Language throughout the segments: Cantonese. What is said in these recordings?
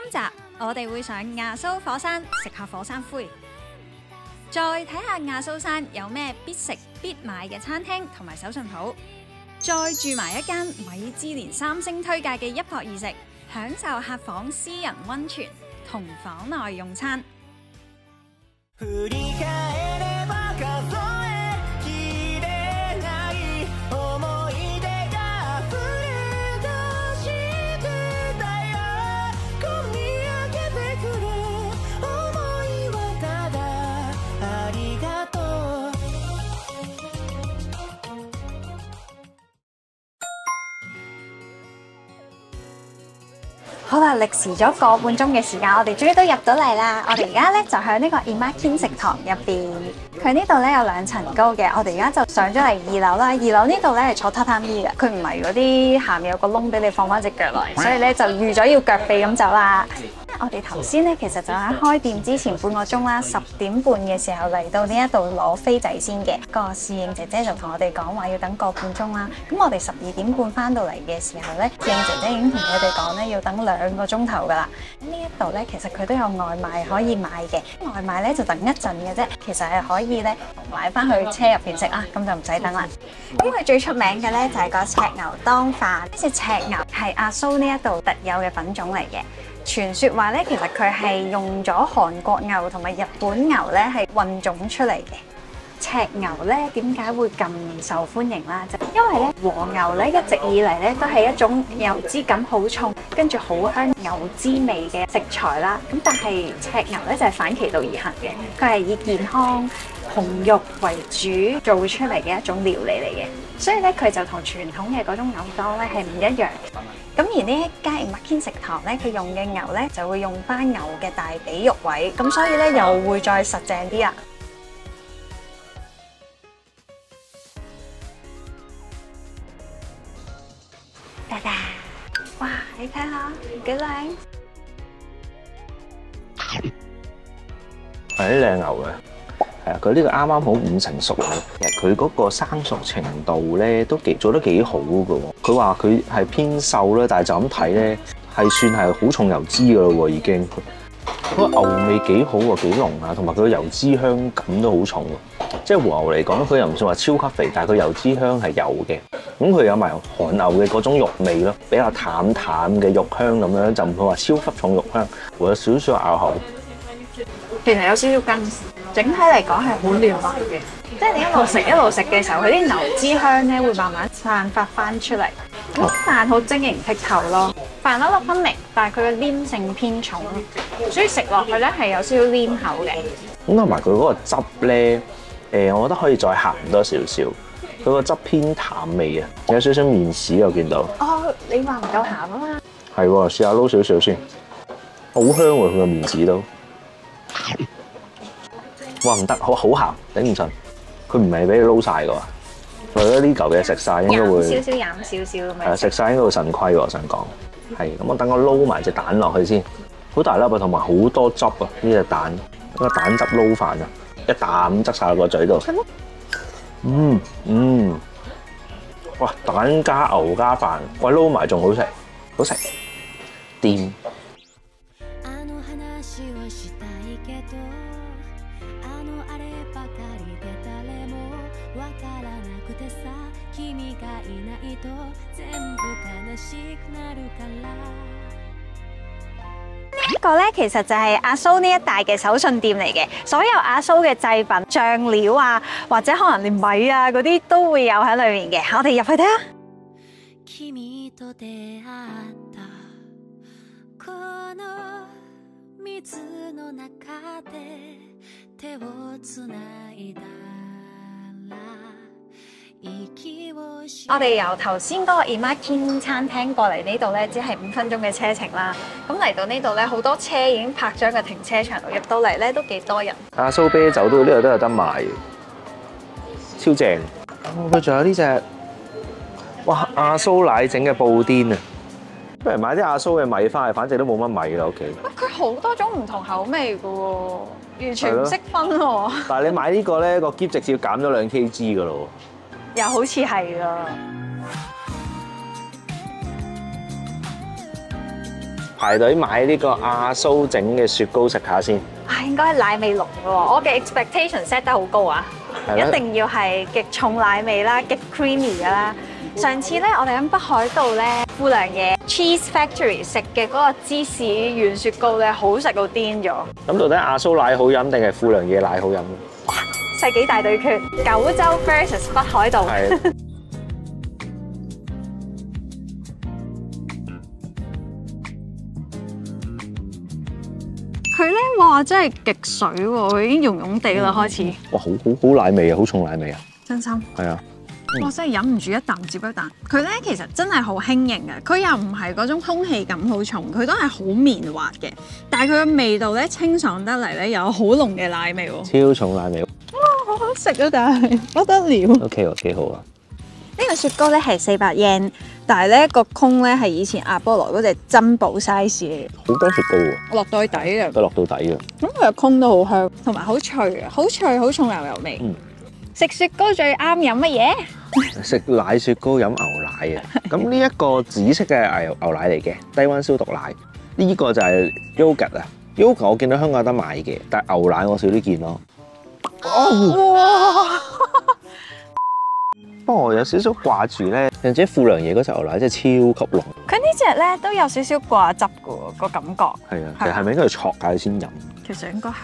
今集我哋會上亞蘇火山食下火山灰，再睇下亞蘇山有咩必食必買嘅餐廳同埋手信鋪，再住埋一間米芝蓮3星推介嘅一泊二食，享受客房私人溫泉同房內用餐。好啦，歷時咗個半鐘嘅時間，我哋終於都入到嚟啦！我哋而家咧就喺呢個 Imakin 食堂入邊，佢呢度咧有2層高嘅，我哋而家就上咗嚟2樓啦。2樓呢度咧係坐榻榻米嘅，佢唔係嗰啲下面有個窿俾你放翻隻腳落嚟，所以咧就預咗要腳避咁走啦。我哋頭先咧其實就喺開店之前半個鐘啦，10點半嘅時候嚟到呢一度攞飛仔先嘅。個侍應姐姐就同我哋講話要等個半鐘啦。咁我哋12點半翻到嚟嘅時候咧，侍應姐姐已經同佢哋講咧要等2個鐘頭噶啦。呢一度咧其實佢都有外賣可以買嘅，外賣咧就等一陣嘅啫。其實係可以咧買翻去車入邊食啊，咁就唔使等啦。咁佢最出名嘅咧就係個赤牛當飯，呢隻赤牛係阿蘇呢一度特有嘅品種嚟嘅。傳說話咧，其實佢係用咗韓國牛同埋日本牛咧係混種出嚟嘅。赤牛咧點解會咁受歡迎啦？就因為咧和牛咧一直以嚟咧都係一種油脂感好重，跟住好香牛脂味嘅食材啦。咁但係赤牛咧就係反其道而行嘅，佢係以健康紅肉為主做出嚟嘅一種料理嚟嘅，所以咧佢就同傳統嘅嗰種牛檔咧係唔一樣。咁而呢一間 Imakin 食堂咧，佢用嘅牛咧就會用翻牛嘅大髀肉位，咁所以咧又會再實淨啲啦。噠噠，哇！你睇下幾靚，係啲靚牛嘅，係啊，佢呢個啱啱好5成熟啊。其實佢嗰個生熟程度咧都做得幾好嘅喎。佢話佢係偏瘦啦，但係就咁睇咧係算係好重油脂嘅咯喎，已經。嗰個牛味幾好喎，幾濃啊，同埋佢個油脂香感都好重喎。即係和牛嚟講，佢又唔算話超級肥，但係佢油脂香係有嘅。咁佢有埋韓牛嘅嗰種肉味咯，比較淡淡嘅肉香咁樣，就唔會話超級重肉香，會有少少咬口。其實有少少筋，整體嚟講係好嫩滑嘅。即係你一路食嘅時候，佢啲牛脂香咧會慢慢散發翻出嚟。咁飯好晶瑩剔透咯，飯粒粒分明，但係佢嘅黏性偏重，所以食落去咧係有少少黏口嘅。咁同埋佢嗰個汁咧，我覺得可以再鹹多少少。佢個汁偏淡味啊，有少少麵豉我見到。哦，你話唔夠鹹啊嘛？係喎，試下撈少少先，好香喎佢個麵豉都。哇唔得，好鹹，頂唔順。佢唔係俾你撈晒㗎喎，我覺得呢嚿嘢食晒應該會飲少少咁樣。係啊，食晒應該會腎虧喎，我想講。係咁，我等我撈埋隻蛋落去先，好大粒啊，同埋好多汁啊！呢隻蛋，個蛋汁撈飯啊，一啖執晒落個嘴度。哇！蛋加牛加飯，喂撈埋仲好食，好食，掂。呢個咧其實就係阿蘇呢一帶嘅手信店嚟嘅，所有阿蘇嘅製品、醬料啊，或者可能連米啊嗰啲都會有喺裏面嘅。我哋入去睇下。我哋由頭先嗰個 Imakin 餐廳過嚟呢度咧，只係5分鐘嘅車程啦。咁嚟到呢度咧，好多車已經泊咗喺個停車場度，入到嚟咧都幾多人。阿蘇啤酒都呢度都有得賣，超正。佢仲有呢隻，哇！阿蘇奶整嘅布甸啊，不如買啲阿蘇嘅米翻去，反正都冇乜米啦屋企。佢好多種唔同口味㗎喎，完全唔識分喎。但係你買呢個咧，個篋直接減咗2 kg 㗎咯。又好似係㗎。排隊買呢個阿蘇整嘅雪糕食下先。啊，應該奶味濃嘅喎，我嘅 expectation set 得好高啊！一定要係極重奶味啦，極 creamy 嘅啦。上次咧，我哋喺北海道咧富良野 Cheese Factory 食嘅嗰個芝士軟雪糕咧，好食到癲咗。咁到底阿蘇奶好飲定係富良野奶好飲咧？世紀大對決，九州 versus 北海道。係。佢咧，哇，真係極水喎！佢已經溶溶地啦，開始。哇，好奶味啊，好重奶味啊！真心。係啊。我真係忍唔住一啖接一啖。佢咧其實真係好輕盈嘅，佢又唔係嗰種空氣感好重，佢都係好綿滑嘅。但係佢嘅味道咧清爽得嚟咧，有好濃嘅奶味喎。超重奶味。哇，好好食啊！但係不得了。OK 喎，幾好啊！呢個雪糕咧係400 yen，但係咧個空咧係以前阿波羅嗰隻珍寶 size 嘅。好多雪糕喎。落到底嘅。都落到底嘅。咁佢個空都好香，同埋好脆啊，好脆好重油味。食雪糕最啱飲乜嘢？食奶雪糕飲牛奶啊！咁呢一個紫色嘅牛奶嚟嘅，低溫消毒奶。呢個就係 yogurt 啊 ，yogurt 我見到香港有得買嘅，但係牛奶我少啲見咯。哇！不過我有少少掛住咧，或者富良野嗰隻牛奶真係超級濃。佢呢隻咧都有少少掛汁嘅個感覺。係啊，其實係咪應該要戳下先飲？其實應該係。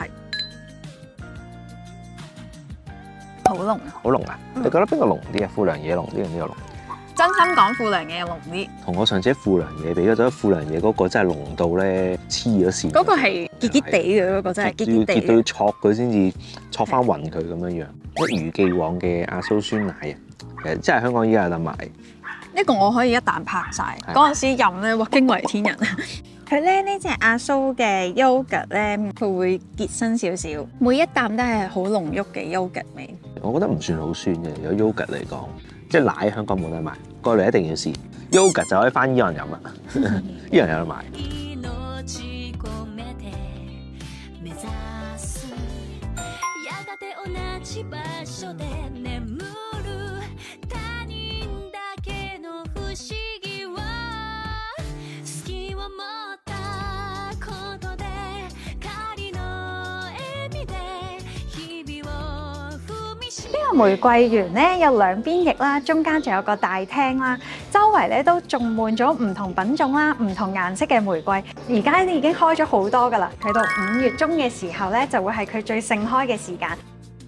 好濃啊！好濃啊！你覺得邊個濃啲啊？富良野濃啲定呢個濃？真心講，富良野濃啲。同我上次喺富良野比較咗，富良野嗰個真係濃到咧黐咗線。嗰個係結結地嘅嗰個真係結結地。結到要戳佢先至戳翻勻佢咁樣樣。一如既往嘅阿蘇酸奶啊，其實真係香港依家有得賣。呢個我可以一啖拍晒。嗰陣時飲咧，哇驚為天人啊！佢咧呢隻阿蘇嘅 yogurt 咧，佢會結身少少，每一啖都係好濃郁嘅 yogurt 味。我覺得唔算好酸嘅，有 yogurt 嚟講，即係奶香港冇得賣，過嚟一定要試 yogurt 就可以翻依樣飲啦，依樣有得賣。呢個玫瑰園咧有兩邊翼啦，中間仲有個大廳啦，周圍咧都種滿咗唔同品種啦、唔同顏色嘅玫瑰。而家已經開咗好多噶啦，去到5月中嘅時候咧，就會係佢最盛開嘅時間。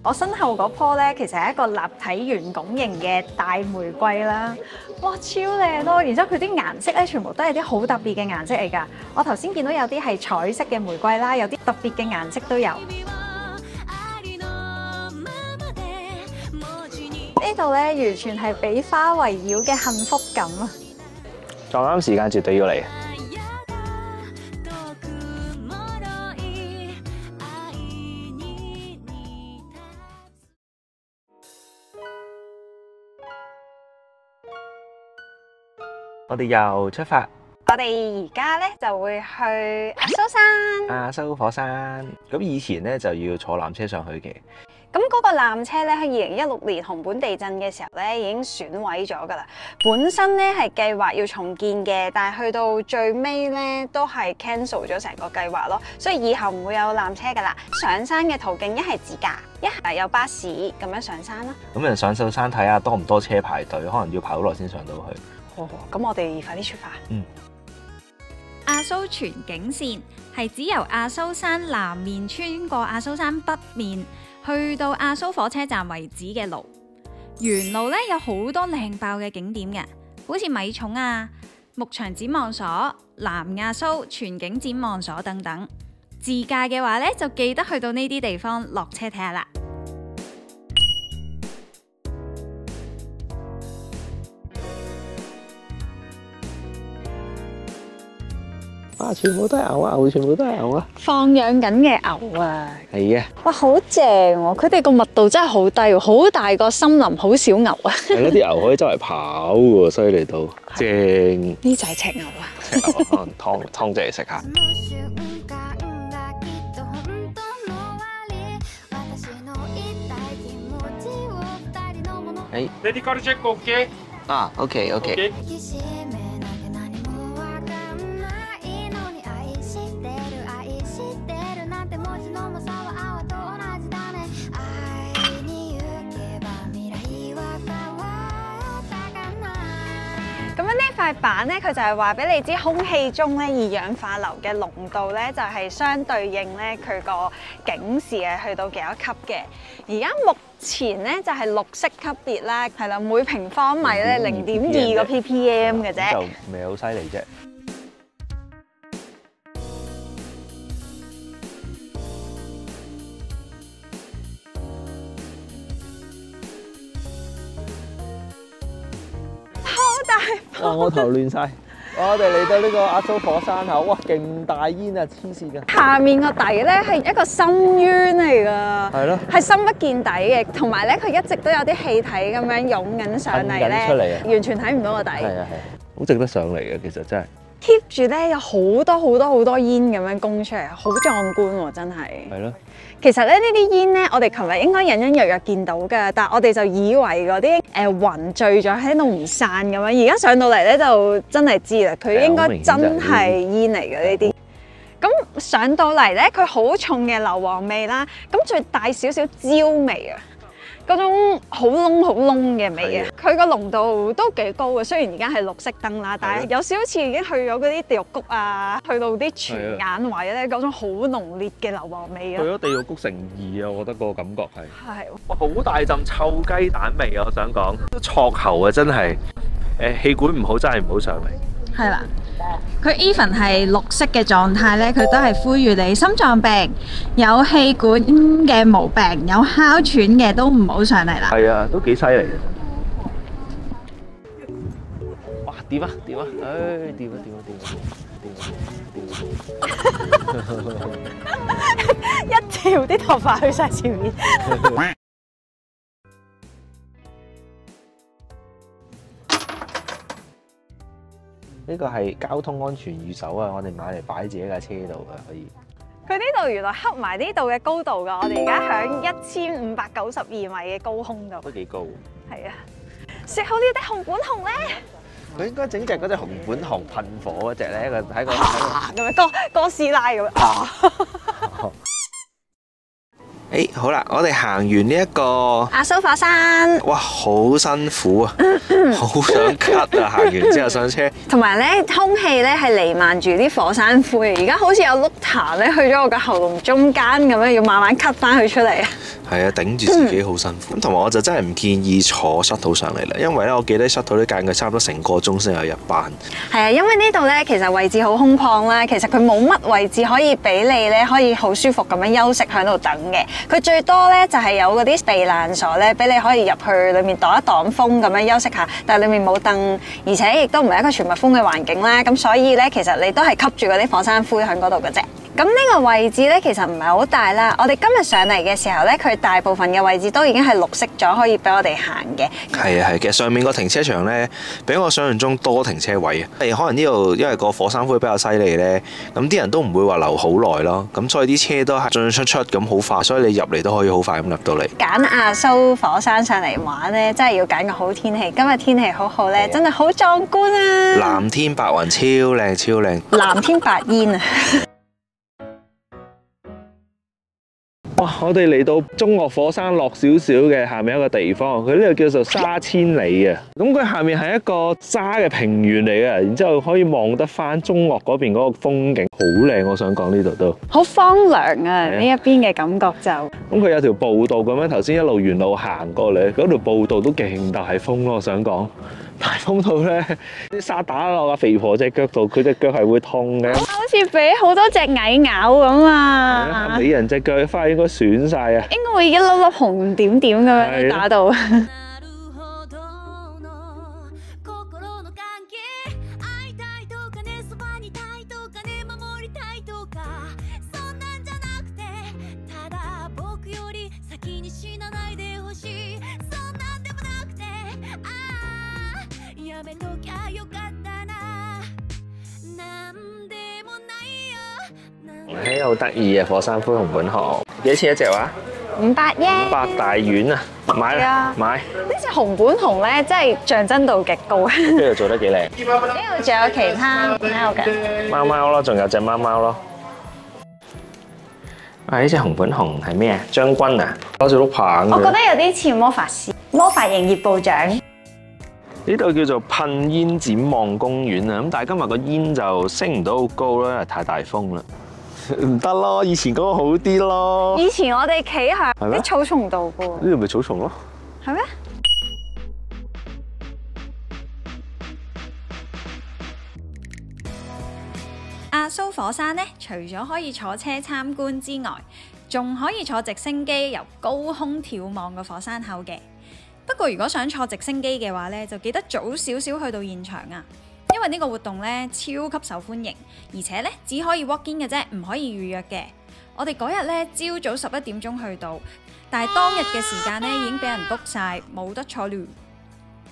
我身後嗰棵咧，其實係一個立體圓拱形嘅大玫瑰啦，哇，超靚咯！然之後佢啲顏色咧，全部都係啲好特別嘅顏色嚟㗎。我頭先見到有啲係彩色嘅玫瑰啦，有啲特別嘅顏色都有。呢度咧完全係俾花圍繞嘅幸福感啊！撞啱時間絕對要嚟。我哋又出發。我哋而家咧就會去阿蘇山。阿蘇火山。咁以前咧就要坐纜車上去嘅。咁嗰個纜車咧，喺2016年熊本地震嘅時候咧，已經損毀咗噶啦。本身咧係計劃要重建嘅，但係去到最尾咧都係 cancel 咗成個計劃咯。所以以後唔會有纜車噶啦。上山嘅途徑一係自駕，一係有巴士咁樣上山啦。咁人上蘇山睇下多唔多車排隊，可能要排好耐先上到去。哦，咁我哋快啲出發。阿蘇全景線係指由阿蘇山南面穿過阿蘇山北面，去到阿蘇火車站為止嘅路。沿路咧有好多靚爆嘅景點嘅，好似米塚啊、牧場展望所、南阿蘇全景展望所等等。自駕嘅話咧，就記得去到呢啲地方落車睇下啦。哇！全部都係牛啊，牛全部都係牛啊！放養緊嘅牛啊！係啊！哇，好正喎！佢哋個密度真係好低喎，好大個森林，好少牛啊！係咯，啲牛可以周圍跑喎，犀利到正！呢就係赤牛啊！赤牛可能劏隻嚟食下。レディカルチェック OK？ 啊 ，OK。塊板咧，佢就係話俾你知空氣中咧二氧化硫嘅濃度咧，就係相對應咧佢個警示係去到幾多級嘅。而家目前咧就係綠色級別啦，係啦，每平方米咧0.2個 ppm 嘅啫，就未好犀利啫。哇！我頭亂晒。我哋嚟到呢個阿蘇火山口，哇！勁大煙啊，黐線㗎。下面個底咧係一個深淵嚟㗎，係咯，係深不見底嘅，同埋咧佢一直都有啲氣體咁樣湧緊上嚟咧，出嚟啊，完全睇唔到個底。係啊係，好值得上嚟嘅，其實真係。keep 住咧有好多煙咁樣供出嚟，好壯觀喎，真係。係咯。其實咧呢啲煙咧，我哋琴日應該隱隱約約見到㗎，但係我哋就以為嗰啲雲聚咗喺度唔散咁樣，而家上到嚟咧就真係知啦，佢應該真係煙嚟嘅呢啲。咁上到嚟咧，佢好重嘅硫磺味啦，咁再帶少少焦味啊！嗰種好燶嘅味啊！佢個濃度都幾高嘅，雖然而家係綠色燈啦，但係有少少似已經去咗嗰啲地獄谷啊，去到啲泉眼位咧，嗰種好濃烈嘅硫磺味啊！去咗地獄谷乘2啊，我覺得嗰個感覺係。係。好大陣臭雞蛋味啊！我想講，都錯喉啊！真係，氣管唔好真係唔好上嚟。係啦，佢 even 係綠色嘅狀態咧，佢都係呼籲你心臟病、有氣管嘅毛病、有哮喘嘅都唔好上嚟啦。係啊，都幾犀利。哇！掂啊！掂啊！唉，掂啊！一條啲頭髮去晒前面。呢個係交通安全預手啊！我哋買嚟擺自己架車度嘅可以。佢呢度原來恰埋呢度嘅高度㗎，我哋而家響1592米嘅高空度。都幾高。係啊，食好呢啲紅本紅咧。佢應該整隻嗰隻紅本紅噴火嗰隻咧，喺個咁樣哥斯拉咁樣。好啦，我哋行完呢一個阿蘇火山，哇，好辛苦啊，好想咳啊！行完之後上車，同埋咧空氣咧係瀰漫住啲火山灰，而家好似有碌痰咧去咗我個喉嚨中間咁樣，要慢慢咳翻佢出嚟啊！係啊，頂住自己好辛苦。咁同埋我就真係唔建議坐 shuttle 上嚟啦，因為咧我記得 shuttle 都間佢差唔多成個鐘先有一班。係啊，因為呢度咧其實位置好空曠啦，其實佢冇乜位置可以俾你咧可以好舒服咁樣休息喺度等嘅。佢最多咧就係有嗰啲避難所咧，俾你可以入去裡面擋一擋風咁樣休息下，但係裡面冇燈，而且亦都唔係一個全密封嘅環境啦。咁所以咧，其實你都係吸住嗰啲火山灰喺嗰度嘅啫。咁呢個位置咧其實唔係好大啦。我哋今日上嚟嘅時候咧，佢大部分嘅位置都已經係綠色咗，可以俾我哋行嘅。係啊係，其實上面個停車場咧，比我想象中多停車位啊。可能呢度因為個火山灰比較犀利咧，咁啲人都唔會話留好耐咯。咁所以啲車都係進進出出咁好快，所以你入嚟都可以好快咁入到嚟。揀阿蘇火山上嚟玩咧，真係要揀個好天氣。今日天氣好好咧，真係好壯觀啊！藍天白雲超靚超靚，藍天白煙啊！哇！我哋嚟到中岳火山落少少嘅下面一個地方，佢呢度叫做沙千里啊。咁佢下面係一個沙嘅平原嚟嘅，然之後可以望得翻中岳嗰邊嗰個風景，好靚。我想講呢度都好荒涼啊！呢一邊嘅感覺就咁佢有條步道咁樣，頭先一路沿路行過嚟，嗰條步道都勁大風咯。我想講大風到咧，啲沙打落個肥婆隻腳度，佢隻腳係會痛嘅。好似俾好多隻蟻咬咁啊！美人隻腳花應該損晒啊！應該會一粒粒紅點點咁樣打到。好得意啊！火山灰紅本紅幾錢一隻話？500耶！500大丸啊！買啦，買！呢隻紅本紅咧，真係象真度極高。呢度做得幾靚。呢度仲有其他貓嘅。貓貓咯，仲有隻貓貓咯。啊！呢隻紅本紅係咩啊？將軍啊！攞住碌棒。我覺得有啲似魔法師、魔法營業部長。呢度叫做噴煙展望公園啊，咁但係今日個煙就升唔到好高啦，因為太大風啦。唔得咯，以前嗰個好啲咯。以前我哋企喺啲草叢度噶喎。呢度咪草叢咯？係咩？亞蘇火山咧，除咗可以坐車參觀之外，仲可以坐直升機由高空眺望個火山口嘅。不過如果想坐直升機嘅話咧，就記得早少少去到現場啊，因為呢個活動咧超級受歡迎，而且咧只可以 walk in 嘅啫，唔可以預約嘅。我哋嗰日咧朝早11點鐘去到，但係當日嘅時間咧已經俾人 book 晒，冇得坐了。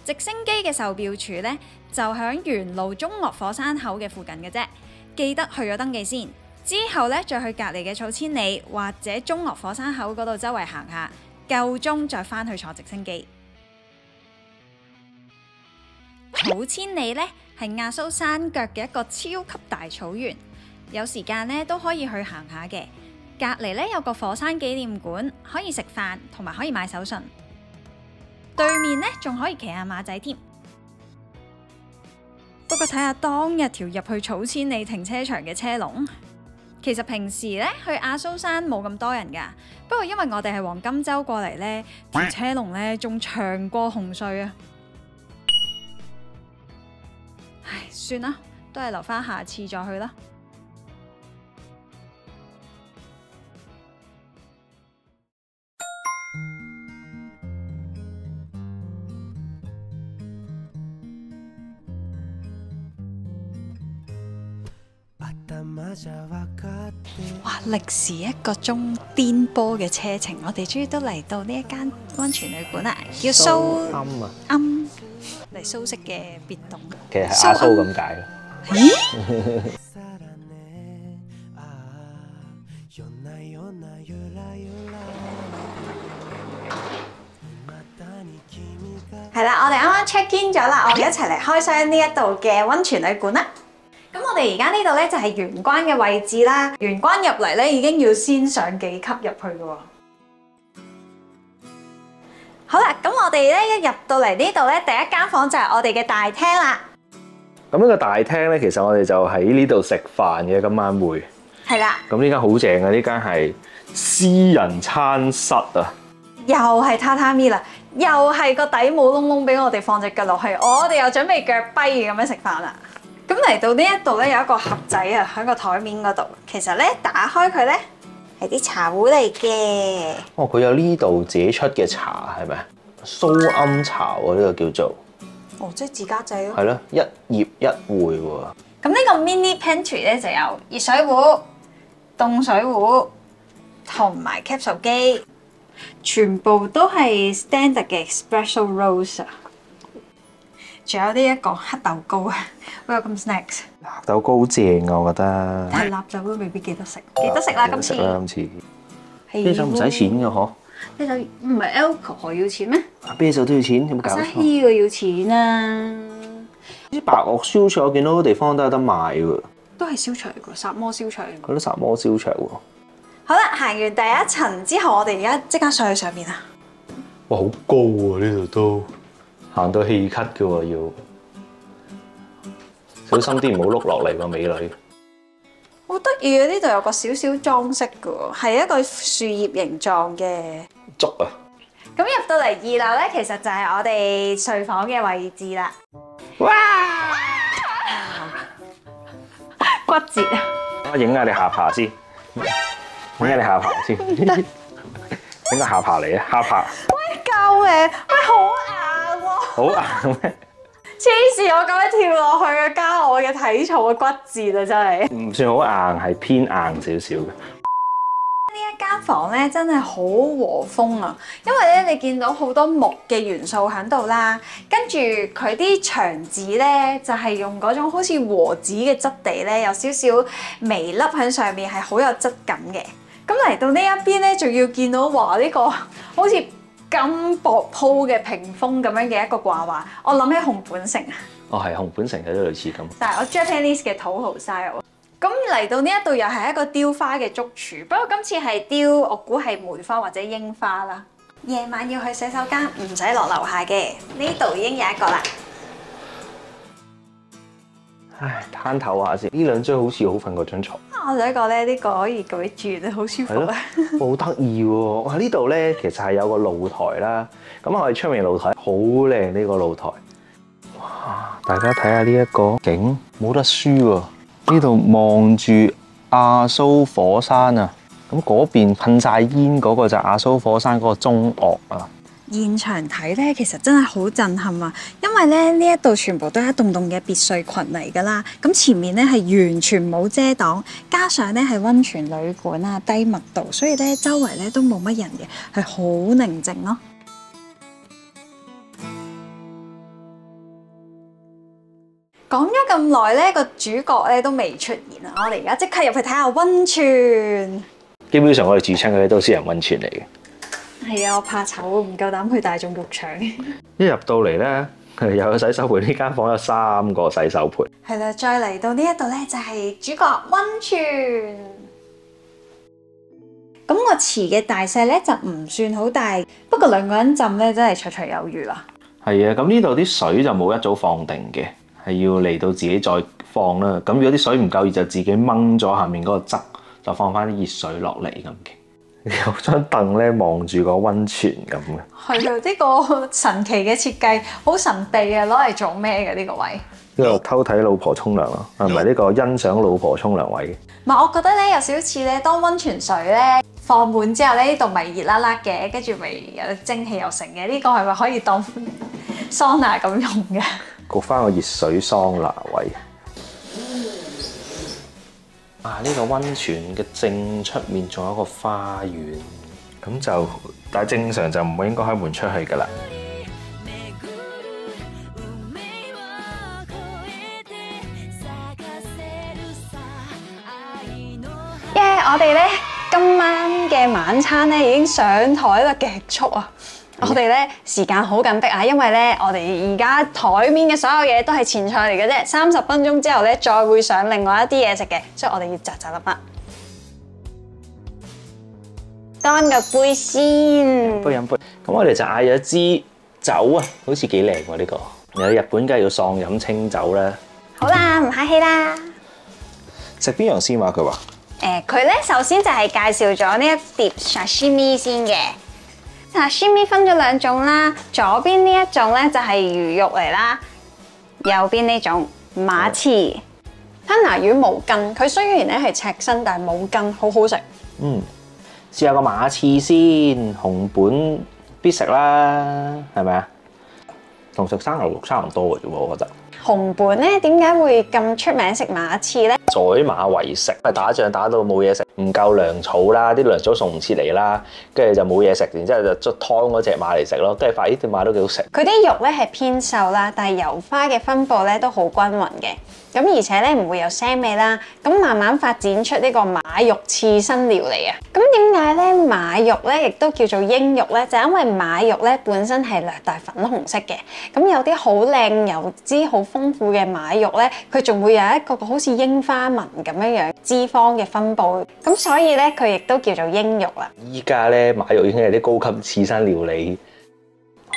直升機嘅售票處咧就響元路中岳火山口嘅附近嘅啫，記得去咗登記先。之後咧再去隔離嘅草千里或者中岳火山口嗰度周圍行下，夠鐘再返去坐直升機。草千里咧係亞蘇山腳嘅一個超級大草原，有時間咧都可以去行下嘅。隔離咧有個火山紀念館，可以食飯同埋可以買手信。對面咧仲可以騎下馬仔添。不過睇下當日條入去草千里停車場嘅車龍，其實平時咧去亞蘇山冇咁多人㗎，不過因為我哋係黃金週過嚟咧，條車龍咧仲長過紅隧啊！唉，算啦，都係留返下次再去啦。哇！歷時1個鐘顛簸嘅車程，我哋終於都嚟到呢一間溫泉旅館啦，叫蘇庵嚟蘇式嘅別棟。其實係亞蘇咁解咯。咦？係啦，我哋啱啱 check in 咗啦，我哋一齊嚟開箱呢一度嘅溫泉旅館啦。咁我哋而家呢度咧就係玄關嘅位置啦，玄關入嚟咧已經要先上幾級入去嘅喎。好啦，咁我哋咧一入到嚟呢度咧，第一間房就係我哋嘅大廳啦。咁呢個大廳咧，其實我哋就喺呢度食飯嘅，今晚會。係啦。咁呢間好正啊！呢間係私人餐室啊。又係榻榻米啦，又係個底冇窿窿俾我哋放隻腳落去，我哋又準備腳跛咁樣食飯啦。咁嚟到呢一度咧，有一個盒仔啊，喺個台面嗰度。其實咧，打開佢咧係啲茶壺嚟嘅。哦，佢有呢度自己出嘅茶係咪？蘇庵茶喎，呢個叫做。哦，即係自家製咯。係咯，一葉一會喎。咁呢個 mini pantry 咧就有熱水壺、凍水壺同埋 capsule 機，全部都係 standard 嘅 espresso roast 啊。仲有呢一個黑豆糕啊 ，welcome snacks。黑豆糕好正啊，我覺得。但係臘酒都未必記得食，記得食啦今次。食啦今次。啤酒唔使錢嘅嗬？啤酒唔係 alcohol 要錢咩？啤酒都要錢，有冇搞錯？呢個要錢啊！啲白樂燒灼我見到好多地方都有得賣喎。都係燒灼嚟㗎，薩摩燒灼。嗰啲薩摩燒灼喎。好啦，行完第一層之後，我哋而家即刻上去上面啊！哇，好高啊！呢度都行到氣咳嘅喎，要小心啲唔好碌落嚟喎，美女。好得意啊！呢度有個少少裝飾嘅喎，係一個樹葉形狀嘅竹啊！咁入到嚟2樓咧，其實就係我哋睡房嘅位置啦。哇！骨折啊！我影下你下巴先，影下你下巴先。整個下巴嚟啊！下巴。喂，救命！喂，好硬喎！好硬咩？黐線！我咁樣跳落去啊，加我嘅體重嘅骨折啊，真係。唔算好硬，係偏硬少少嘅。呢一間房咧真係好和風啊，因為咧你見到好多木嘅元素喺度啦，跟住佢啲牆紙咧就係用嗰種好似和紙嘅質地咧，有少少微粒喺上面，係好有質感嘅。咁嚟到呢一邊咧，仲要見到話呢個好似金箔鋪嘅屏風咁樣嘅一個掛畫，我諗起熊本城啊。哦，係熊本城有啲類似咁。但係我 Japanese 嘅土豪 style。咁嚟到呢一度又係一個雕花嘅竹柱，不過今次係雕，我估係梅花或者櫻花啦。夜晚要去洗手間唔使落樓下嘅，呢度已經有一個啦。唉，攤唞下先。呢兩張好似好瞓過張床。我想講咧，呢個可以舉住，好舒服啊！好得意喎！哇，呢度咧其實係有個露台啦。咁我哋出面露台好靚，呢個露台。哇！大家睇下呢一個景，冇得輸喎。呢度望住亞蘇火山啊！咁嗰邊噴晒煙嗰個就係亞蘇火山嗰個中岳啊！現場睇咧，其實真係好震撼啊！因為咧呢一度全部都係一棟棟嘅別墅群嚟㗎啦，咁前面咧係完全冇遮擋，加上咧係溫泉旅館啊，低密度，所以咧周圍咧都冇乜人嘅，係好寧靜咯。講咗咁耐咧，個主角咧都未出現啊！我哋而家即刻入去睇下溫泉。基本上我哋住親嘅都係私人溫泉嚟嘅。係啊，我怕醜，唔夠膽去大眾浴場。一入到嚟咧，又有洗手盆，呢間房有3個洗手盆。係啦，再嚟到呢一度咧，就係主角溫泉。咁個池嘅大細咧就唔算好大，不過2個人浸咧真係綽綽有餘啦。係啊，咁呢度啲水就冇一早放定嘅，係要嚟到自己再放啦。咁如果啲水唔夠熱，就自己掹咗下面嗰個汁，就放翻啲熱水落嚟咁嘅。有張凳咧望住個溫泉咁嘅。係啊，呢個神奇嘅設計好神秘啊！攞嚟做咩嘅呢個位？呢個偷睇老婆沖涼咯，係咪呢個欣賞老婆沖涼位？唔係，我覺得咧有少少似咧，當溫泉水咧放滿之後咧，呢度咪熱辣辣嘅，跟住咪有蒸氣又成嘅。呢個係咪可以當桑拿咁用嘅？焗翻個熱水桑拿位。啊！呢個溫泉嘅正出面仲有一個花園，咁就但係正常就唔會應該開門出去㗎啦。我哋咧今晚嘅晚餐咧已經上台啦，極速啊！我哋咧時間好緊迫啊，因為咧我哋而家台面嘅所有嘢都係前菜嚟嘅啫，30分鐘之後咧再會上另外一啲嘢食嘅，所以我哋要扎粒啦。乾個杯先，飲杯。咁我哋就嗌咗支酒啊，好似幾靚喎呢個。有日本梗係要喪飲清酒啦。好啦，唔客氣啦。食邊樣先話佢話？佢咧首先就係介紹咗呢一碟 sashimi 先嘅。sashimi 分咗2種啦，左邊呢一種咧就係魚肉嚟啦，右邊呢種馬刺吞拿魚無筋，佢雖然咧係赤身，但係冇筋，好好食。試下個馬刺先，紅本必食啦，係咪啊？同食生牛肉差唔多嘅啫喎，我覺得。紅本咧點解會咁出名食馬刺咧？宰馬為食，打仗打到冇嘢食，唔夠糧草啦，啲糧草送唔切嚟啦，跟住就冇嘢食，然之後就捽湯嗰隻馬嚟食咯，跟住發現呢隻馬都幾好食。佢啲肉咧係偏瘦啦，但係油花嘅分佈咧都好均勻嘅，咁而且咧唔會有腥味啦，咁慢慢發展出呢個馬肉刺身料理啊。咁點解咧馬肉咧亦都叫做鷹肉咧？就因為馬肉咧本身係略帶粉紅色嘅，咁有啲好靚油脂好豐富嘅馬肉咧，佢仲會有一個好似櫻花紋咁樣脂肪嘅分佈，咁所以咧佢亦都叫做鷹肉啦。依家咧馬肉已經係啲高級刺身料理，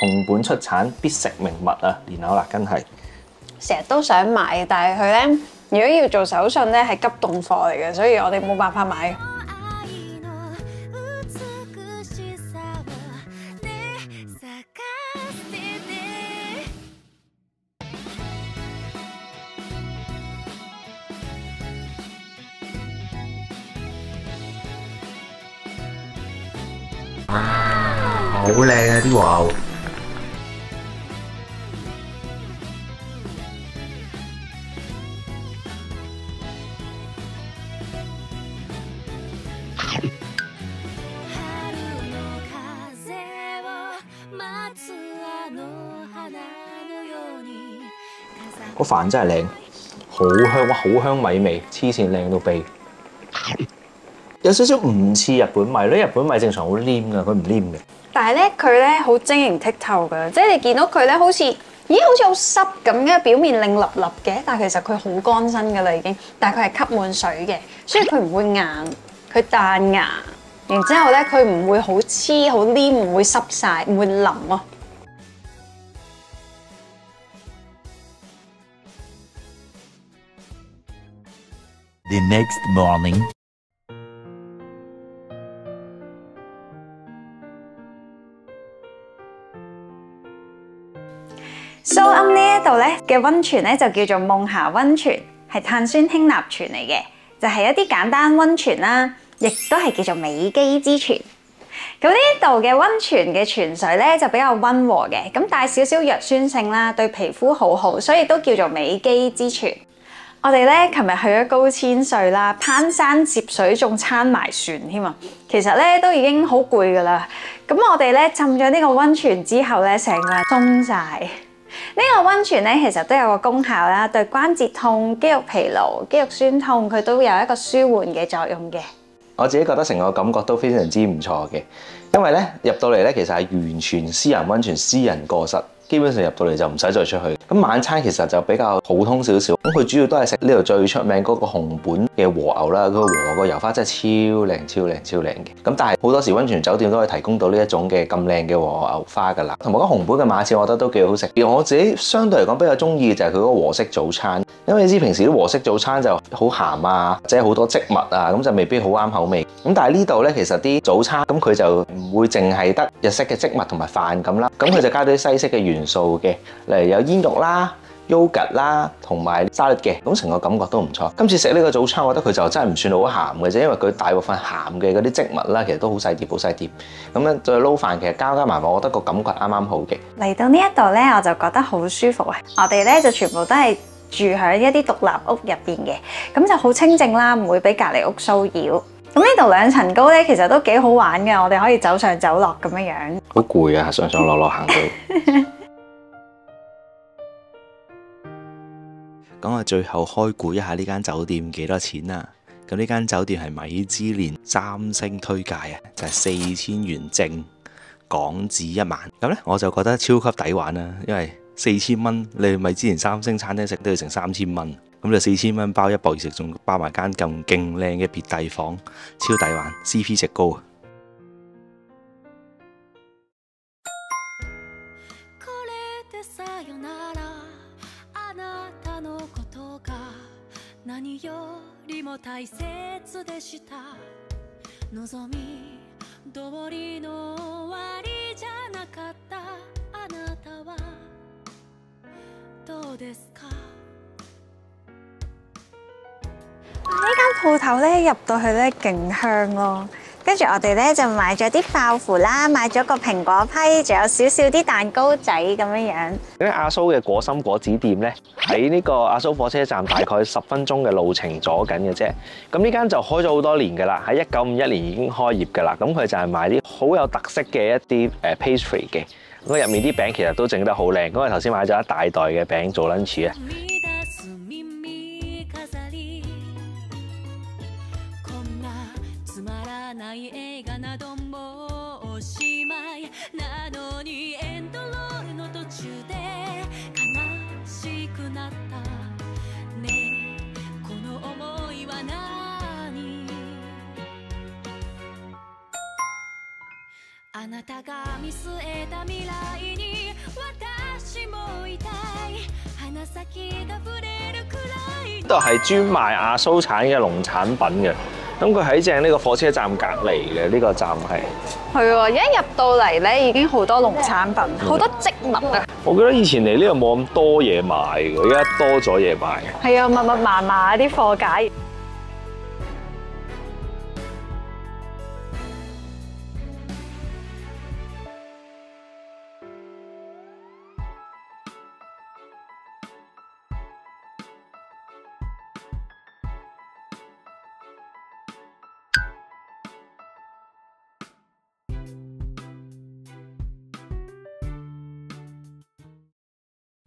紅本出產必食名物啊！蓮藕辣根係成日都想買，但係佢咧如果要做手信咧係急凍貨嚟嘅，所以我哋冇辦法買。好靚啊啲畫，個飯真係靚，好香哇，好香米味，黐線靚到痹。有少少唔似日本米咯，日本米正常好黏㗎，佢唔黏嘅。但係咧，佢咧好晶瑩剔透㗎，即係你見到佢咧好似，咦好似好濕咁嘅，表面令立立嘅，但係其實佢好乾身㗎啦已經，但係佢係吸滿水嘅，所以佢唔會硬，佢彈牙，然之後咧佢唔會好黐好黏，唔會濕晒，唔會腍啊。The next morning.蘇庵呢一度咧嘅溫泉咧就叫做夢霞溫泉，係碳酸氫鈉泉嚟嘅，就係一啲簡單溫泉啦，亦都係叫做美肌之泉。咁呢一度嘅溫泉嘅泉水咧就比較溫和嘅，咁帶少少藥酸性啦，對皮膚好好，所以都叫做美肌之泉。我哋咧琴日去咗高千穗啦，攀山涉水仲撐埋船添啊！其實咧都已經好攰噶啦。咁我哋咧浸咗呢個溫泉之後咧，成個人鬆晒。呢個溫泉咧其實都有個功效啦，對關節痛、肌肉疲勞、肌肉酸痛，佢都有一個舒緩嘅作用嘅。我自己覺得成個感覺都非常之唔錯嘅，因為咧入到嚟咧其實係完全私人溫泉、私人過室。基本上入到嚟就唔使再出去。咁晚餐其實就比較普通少少。咁佢主要都係食呢度最出名嗰個紅本嘅和牛啦。佢和個油花真係超靚、超靚、超靚嘅。咁但係好多時溫泉酒店都可以提供到呢一種嘅咁靚嘅和牛花㗎啦。同埋嗰紅本嘅馬刺，我覺得都幾好食。而我自己相對嚟講比較中意嘅就係佢嗰個和式早餐，因為你知平時啲和式早餐就好鹹啊，或者好多漬物啊，咁就未必好啱口味。咁但係呢度咧，其實啲早餐咁佢就唔會淨係得日式嘅漬物同埋飯咁啦。咁佢就加咗啲西式嘅元素嘅，例如有煙肉啦、yogurt 啦，同埋沙律嘅，咁成個感覺都唔錯。今次食呢個早餐，我覺得佢就真係唔算好鹹嘅啫，因為佢大部分鹹嘅嗰啲植物啦，其實都好細碟，好細碟。咁樣再撈飯，其實加埋，我覺得個感覺啱啱好嘅。嚟到呢一度咧，我就覺得好舒服啊！我哋咧就全部都係住喺一啲獨立屋入邊嘅，咁就好清靜啦，唔會俾隔離屋騷擾。咁呢度2層高咧，其實都幾好玩嘅，我哋可以走上走落咁樣樣。好攰啊，上上落落行到。咁我最後開估一下呢間酒店幾多錢啊？咁呢間酒店係米芝蓮3星推介啊，就係4000元正港紙1晚。咁咧我就覺得超級抵玩啦，因為4000蚊你米芝蓮3星餐廳食都要成3000蚊，咁就4000蚊包一博二食，仲包埋間咁勁靚嘅別邸房，超抵玩 ，CP 值高啊！呢間鋪頭咧入到去咧勁香咯，跟住我哋咧就買咗啲爆符啦，買咗個蘋果批，仲有少少啲蛋糕仔咁樣樣。咁阿蘇嘅果心果子店咧，喺呢個阿蘇火車站大概10分鐘嘅路程左緊嘅啫。咁呢間就開咗好多年㗎啦，喺1951年已經開業㗎啦。咁佢就係賣啲好有特色嘅一啲pastry 嘅。咁入面啲餅其實都整得好靚。咁我頭先買咗一大袋嘅餅做 lunch 啊。あなたが見据えた未来に私もいたい鼻先が触れるくらい。呢度係專賣亞蘇產嘅農產品嘅，咁佢喺正呢個火車站隔離嘅呢個站係。係喎，一入到嚟咧已經好多農產品，好多植物啊！我記得以前嚟呢度冇咁多嘢賣嘅，而家多咗嘢賣。係啊，密密麻麻啲貨架。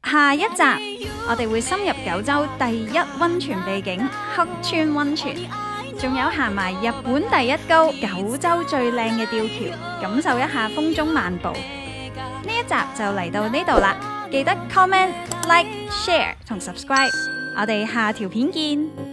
下一集我哋會深入九州第一溫泉秘境黑川溫泉，仲有行埋日本第一高、九州最靚嘅吊橋，感受一下風中漫步。呢一集就嚟到呢度啦，記得 comment、like、share 同 subscribe， 我哋下條片見。